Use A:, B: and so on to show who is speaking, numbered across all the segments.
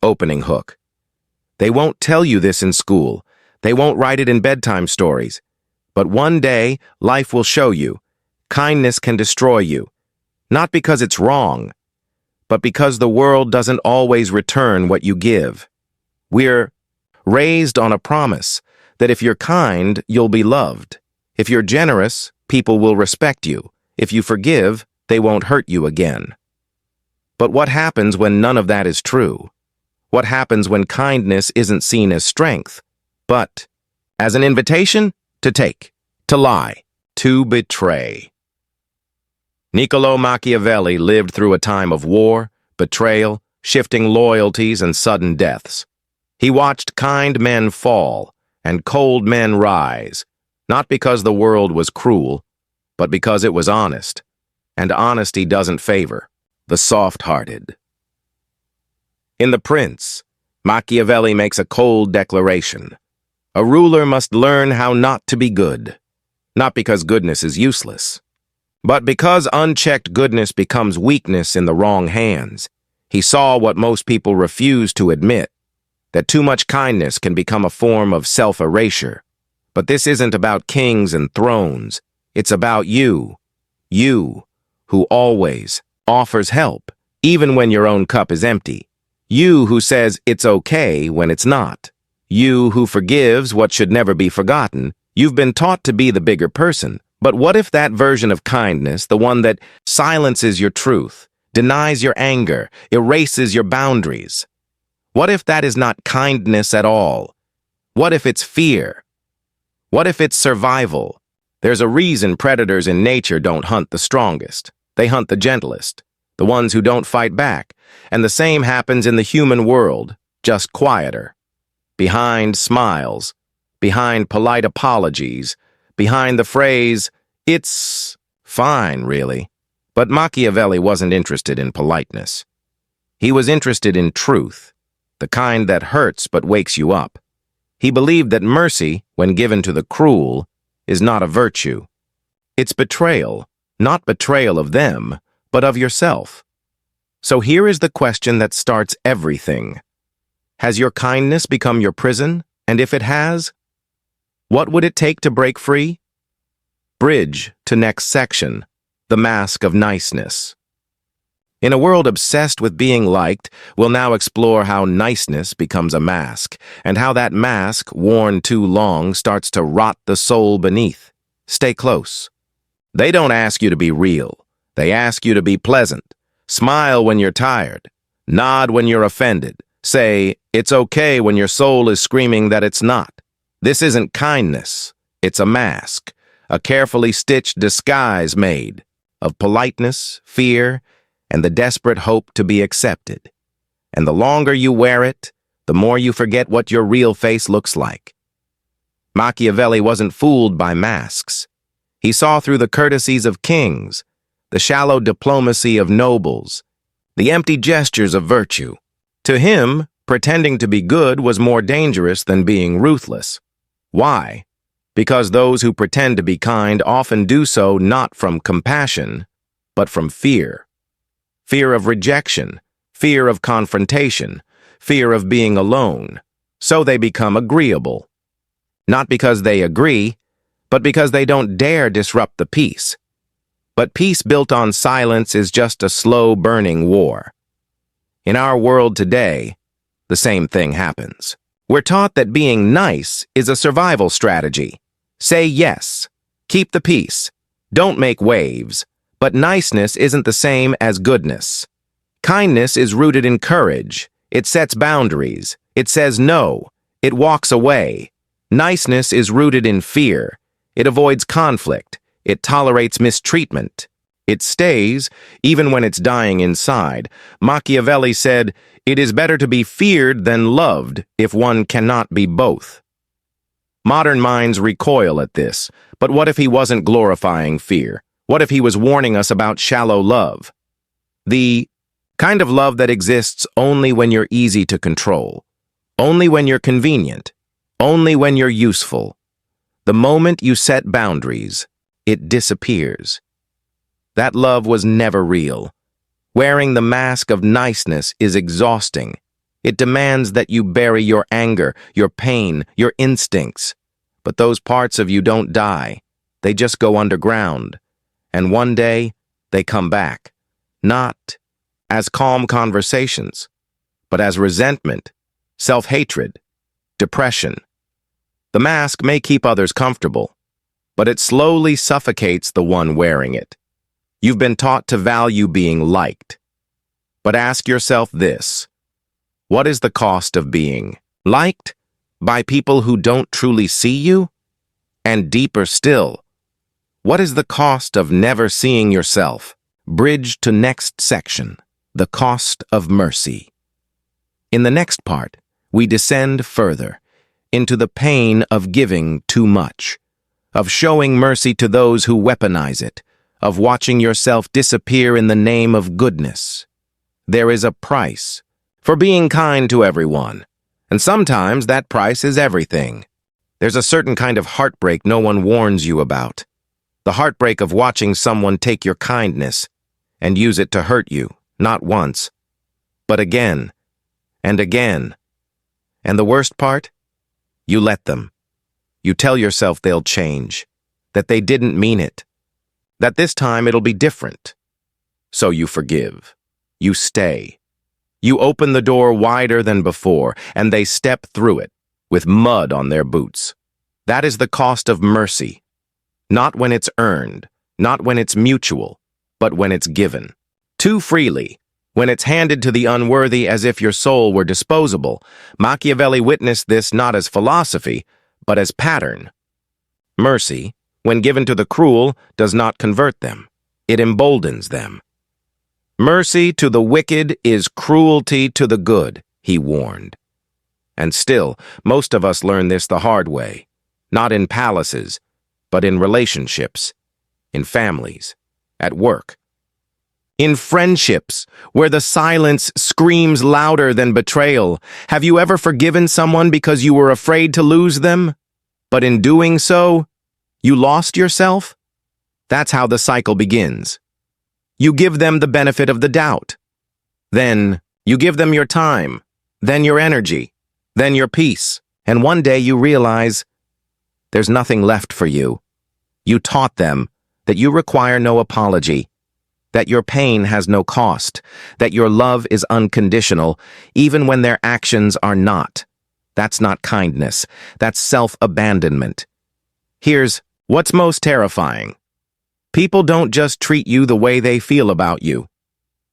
A: Opening hook. They won't tell you this in school. They won't write it in bedtime stories. But one day, life will show you. Kindness can destroy you. Not because it's wrong, but because the world doesn't always return what you give. We're raised on a promise that if you're kind, you'll be loved. If you're generous, people will respect you. If you forgive, they won't hurt you again. But what happens when none of that is true? What happens when kindness isn't seen as strength, but as an invitation to take, to lie, to betray? Niccolo Machiavelli lived through a time of war, betrayal, shifting loyalties, and sudden deaths. He watched kind men fall and cold men rise, not because the world was cruel, but because it was honest, and honesty doesn't favor the soft-hearted. In The Prince, Machiavelli makes a cold declaration. A ruler must learn how not to be good, not because goodness is useless, but because unchecked goodness becomes weakness in the wrong hands. He saw what most people refuse to admit, that too much kindness can become a form of self-erasure. But this isn't about kings and thrones. It's about you who always offers help, even when your own cup is empty. You who says it's okay when it's not. You who forgives what should never be forgotten. You've been taught to be the bigger person. But what if that version of kindness, the one that silences your truth, denies your anger, erases your boundaries? What if that is not kindness at all? What if it's fear? What if it's survival? There's a reason predators in nature don't hunt the strongest. They hunt the gentlest, the ones who don't fight back. And the same happens in the human world, just quieter. Behind smiles, behind polite apologies, behind the phrase, "It's fine, really." But Machiavelli wasn't interested in politeness. He was interested in truth, the kind that hurts but wakes you up. He believed that mercy, when given to the cruel, is not a virtue. It's betrayal, not betrayal of them, but of yourself. So here is the question that starts everything. Has your kindness become your prison? And if it has, what would it take to break free? Bridge to next section, the mask of niceness. In a world obsessed with being liked, we'll now explore how niceness becomes a mask, and how that mask, worn too long, starts to rot the soul beneath. Stay close. They don't ask you to be real. They ask you to be pleasant. Smile when you're tired. Nod when you're offended. Say, "It's okay," when your soul is screaming that it's not. This isn't kindness. It's a mask, a carefully stitched disguise made of politeness, fear, and the desperate hope to be accepted. And the longer you wear it, the more you forget what your real face looks like. Machiavelli wasn't fooled by masks. He saw through the courtesies of kings, the shallow diplomacy of nobles, the empty gestures of virtue. To him, pretending to be good was more dangerous than being ruthless. Why? Because those who pretend to be kind often do so not from compassion, but from fear. Fear of rejection, fear of confrontation, fear of being alone. So they become agreeable. Not because they agree, but because they don't dare disrupt the peace. But peace built on silence is just a slow-burning war. In our world today, the same thing happens. We're taught that being nice is a survival strategy. Say yes. Keep the peace. Don't make waves. But niceness isn't the same as goodness. Kindness is rooted in courage. It sets boundaries. It says no. It walks away. Niceness is rooted in fear. It avoids conflict. It tolerates mistreatment. It stays, even when it's dying inside. Machiavelli said, "It is better to be feared than loved if one cannot be both." Modern minds recoil at this, but what if he wasn't glorifying fear? What if he was warning us about shallow love? The kind of love that exists only when you're easy to control, only when you're convenient, only when you're useful. The moment you set boundaries, it disappears. That love was never real. Wearing the mask of niceness is exhausting. It demands that you bury your anger, your pain, your instincts. But those parts of you don't die. They just go underground. And one day, they come back. Not as calm conversations, but as resentment, self-hatred, depression. The mask may keep others comfortable, but it slowly suffocates the one wearing it. You've been taught to value being liked. But ask yourself this: what is the cost of being liked by people who don't truly see you? And deeper still, what is the cost of never seeing yourself? Bridge to next section, the cost of mercy. In the next part, we descend further into the pain of giving too much, of showing mercy to those who weaponize it, of watching yourself disappear in the name of goodness. There is a price for being kind to everyone, and sometimes that price is everything. There's a certain kind of heartbreak no one warns you about. The heartbreak of watching someone take your kindness and use it to hurt you, not once, but again and again. And the worst part? You let them. You tell yourself they'll change, that they didn't mean it, that this time it'll be different. So you forgive. You stay. You open the door wider than before, and they step through it with mud on their boots. That is the cost of mercy. Not when it's earned, not when it's mutual, but when it's given. Too freely, when it's handed to the unworthy as if your soul were disposable. Machiavelli witnessed this not as philosophy, but as pattern. Mercy, when given to the cruel, does not convert them. It emboldens them. Mercy to the wicked is cruelty to the good, he warned. And still, most of us learn this the hard way, not in palaces, but in relationships, in families, at work, in friendships, where the silence screams louder than betrayal. Have you ever forgiven someone because you were afraid to lose them? But in doing so, you lost yourself? That's how the cycle begins. You give them the benefit of the doubt. Then you give them your time, then your energy, then your peace. And one day you realize there's nothing left for you. You taught them that you require no apology, that your pain has no cost, that your love is unconditional, even when their actions are not. That's not kindness. That's self-abandonment. Here's what's most terrifying. People don't just treat you the way they feel about you.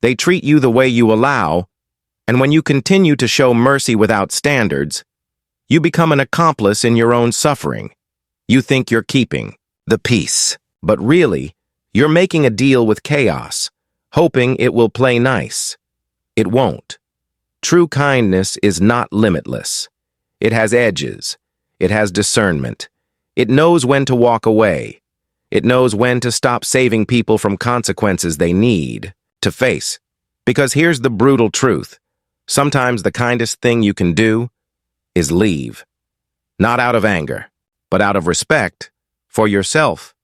A: They treat you the way you allow, and when you continue to show mercy without standards, you become an accomplice in your own suffering. You think you're keeping the peace, but really, you're making a deal with chaos, hoping it will play nice. It won't. True kindness is not limitless. It has edges. It has discernment. It knows when to walk away. It knows when to stop saving people from consequences they need to face. Because here's the brutal truth. Sometimes the kindest thing you can do is leave. Not out of anger, but out of respect for yourself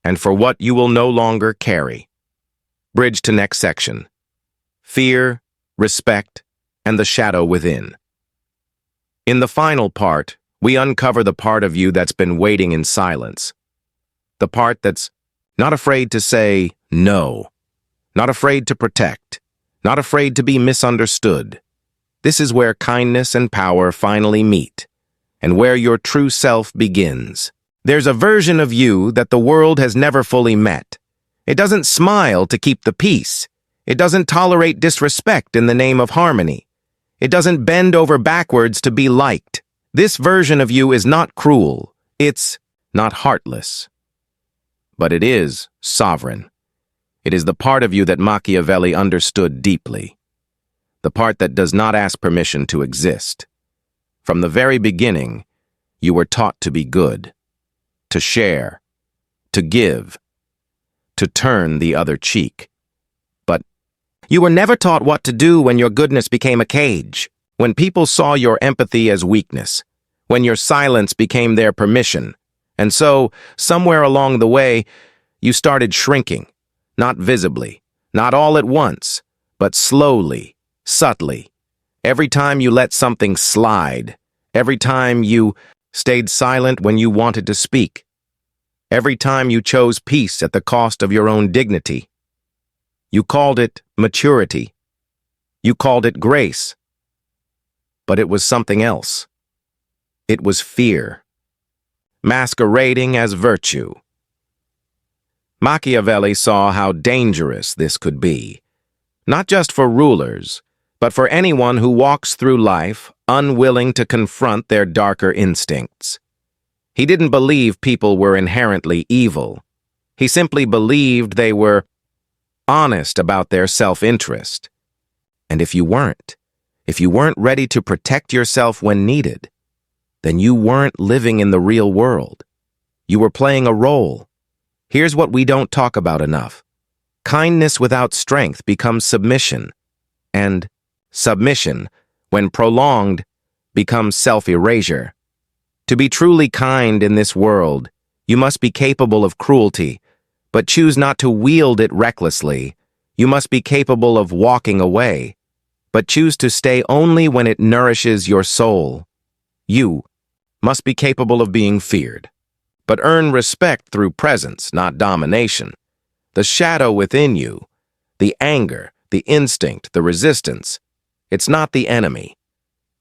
A: and for what you will no longer carry. Bridge to next section. Fear, respect, and the shadow within. In the final part, we uncover the part of you that's been waiting in silence. The part that's not afraid to say no, not afraid to protect, not afraid to be misunderstood. This is where kindness and power finally meet, and where your true self begins. There's a version of you that the world has never fully met. It doesn't smile to keep the peace. It doesn't tolerate disrespect in the name of harmony. It doesn't bend over backwards to be liked. This version of you is not cruel. It's not heartless. But it is sovereign. It is the part of you that Machiavelli understood deeply. The part that does not ask permission to exist. From the very beginning, you were taught to be good, to share, to give, to turn the other cheek. But you were never taught what to do when your goodness became a cage, when people saw your empathy as weakness, when your silence became their permission. And so, somewhere along the way, you started shrinking, not visibly, not all at once, but slowly, subtly, Every time you let something slide, every time you stayed silent when you wanted to speak, every time you chose peace at the cost of your own dignity. You called it maturity. You called it grace. But it was something else. It was fear, masquerading as virtue. Machiavelli saw how dangerous this could be, not just for rulers, but for anyone who walks through life unwilling to confront their darker instincts. He didn't believe people were inherently evil. He simply believed they were honest about their self-interest. And if you weren't ready to protect yourself when needed, then you weren't living in the real world. You were playing a role. Here's what we don't talk about enough. Kindness without strength becomes submission, and submission, when prolonged, becomes self-erasure. To be truly kind in this world, you must be capable of cruelty, but choose not to wield it recklessly. You must be capable of walking away, but choose to stay only when it nourishes your soul. You must be capable of being feared, but earn respect through presence, not domination. The shadow within you, the anger, the instinct, the resistance, it's not the enemy.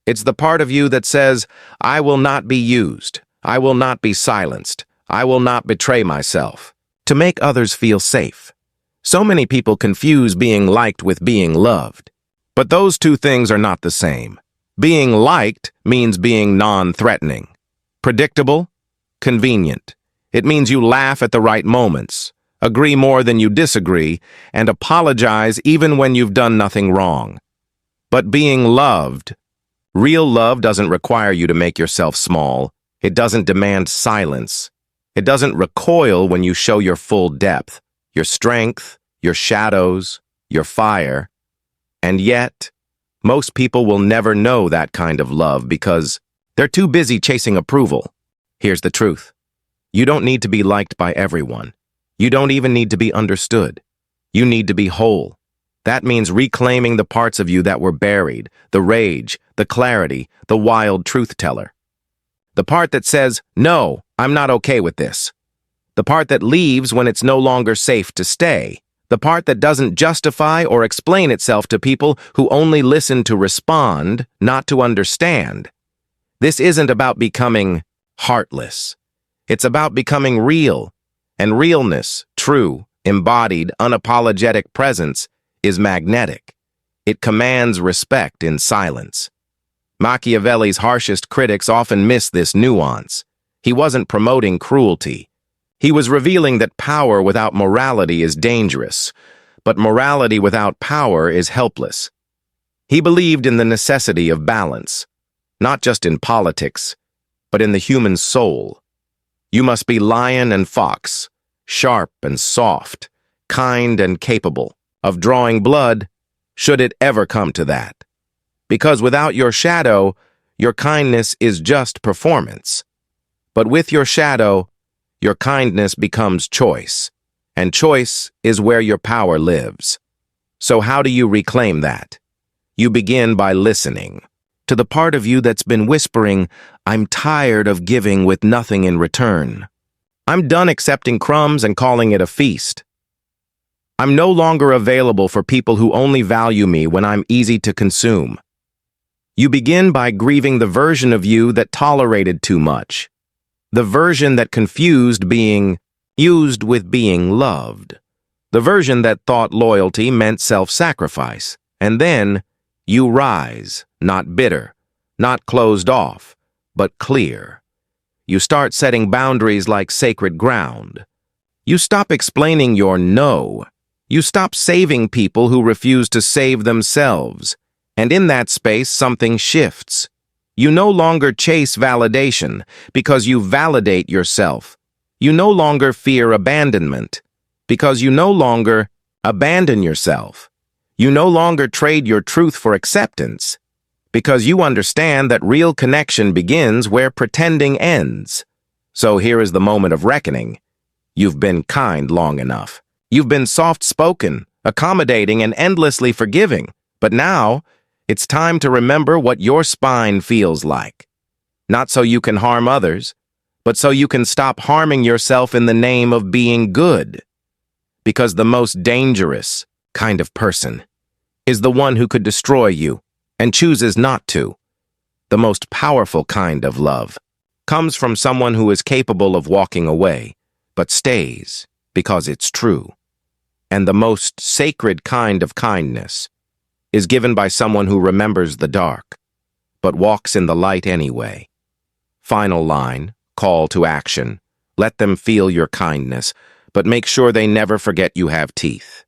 A: It's the part of you that says, I will not be used, I will not be silenced, I will not betray myself, to make others feel safe. So many people confuse being liked with being loved. But those two things are not the same. Being liked means being non-threatening, predictable, convenient. It means you laugh at the right moments, agree more than you disagree, and apologize even when you've done nothing wrong. But being loved, real love doesn't require you to make yourself small. It doesn't demand silence. It doesn't recoil when you show your full depth, your strength, your shadows, your fire. And yet, most people will never know that kind of love because they're too busy chasing approval. Here's the truth. You don't need to be liked by everyone. You don't even need to be understood. You need to be whole. That means reclaiming the parts of you that were buried, the rage, the clarity, the wild truth teller. The part that says, no, I'm not okay with this. The part that leaves when it's no longer safe to stay. The part that doesn't justify or explain itself to people who only listen to respond, not to understand. This isn't about becoming heartless. It's about becoming real. And realness, true, embodied, unapologetic presence, is magnetic. It commands respect in silence. Machiavelli's harshest critics often miss this nuance. He wasn't promoting cruelty. He was revealing that power without morality is dangerous, but morality without power is helpless. He believed in the necessity of balance, not just in politics, but in the human soul. You must be lion and fox, sharp and soft, kind and capable of drawing blood, should it ever come to that. Because without your shadow, your kindness is just performance. But with your shadow, your kindness becomes choice, and choice is where your power lives. So how do you reclaim that? You begin by listening to the part of you that's been whispering, I'm tired of giving with nothing in return. I'm done accepting crumbs and calling it a feast. I'm no longer available for people who only value me when I'm easy to consume. You begin by grieving the version of you that tolerated too much. The version that confused being used with being loved. The version that thought loyalty meant self-sacrifice. And then you rise, not bitter, not closed off, but clear. You start setting boundaries like sacred ground. You stop explaining your no. You stop saving people who refuse to save themselves. And in that space, something shifts. You no longer chase validation because you validate yourself. You no longer fear abandonment because you no longer abandon yourself. You no longer trade your truth for acceptance because you understand that real connection begins where pretending ends. So here is the moment of reckoning. You've been kind long enough. You've been soft-spoken, accommodating, and endlessly forgiving. But now, It's time to remember what your spine feels like. Not so you can harm others, but so you can stop harming yourself in the name of being good. Because the most dangerous kind of person is the one who could destroy you and chooses not to. The most powerful kind of love comes from someone who is capable of walking away, but stays because it's true. And the most sacred kind of kindness is given by someone who remembers the dark, but walks in the light anyway. Final line, call to action. Let them feel your kindness, but make sure they never forget you have teeth.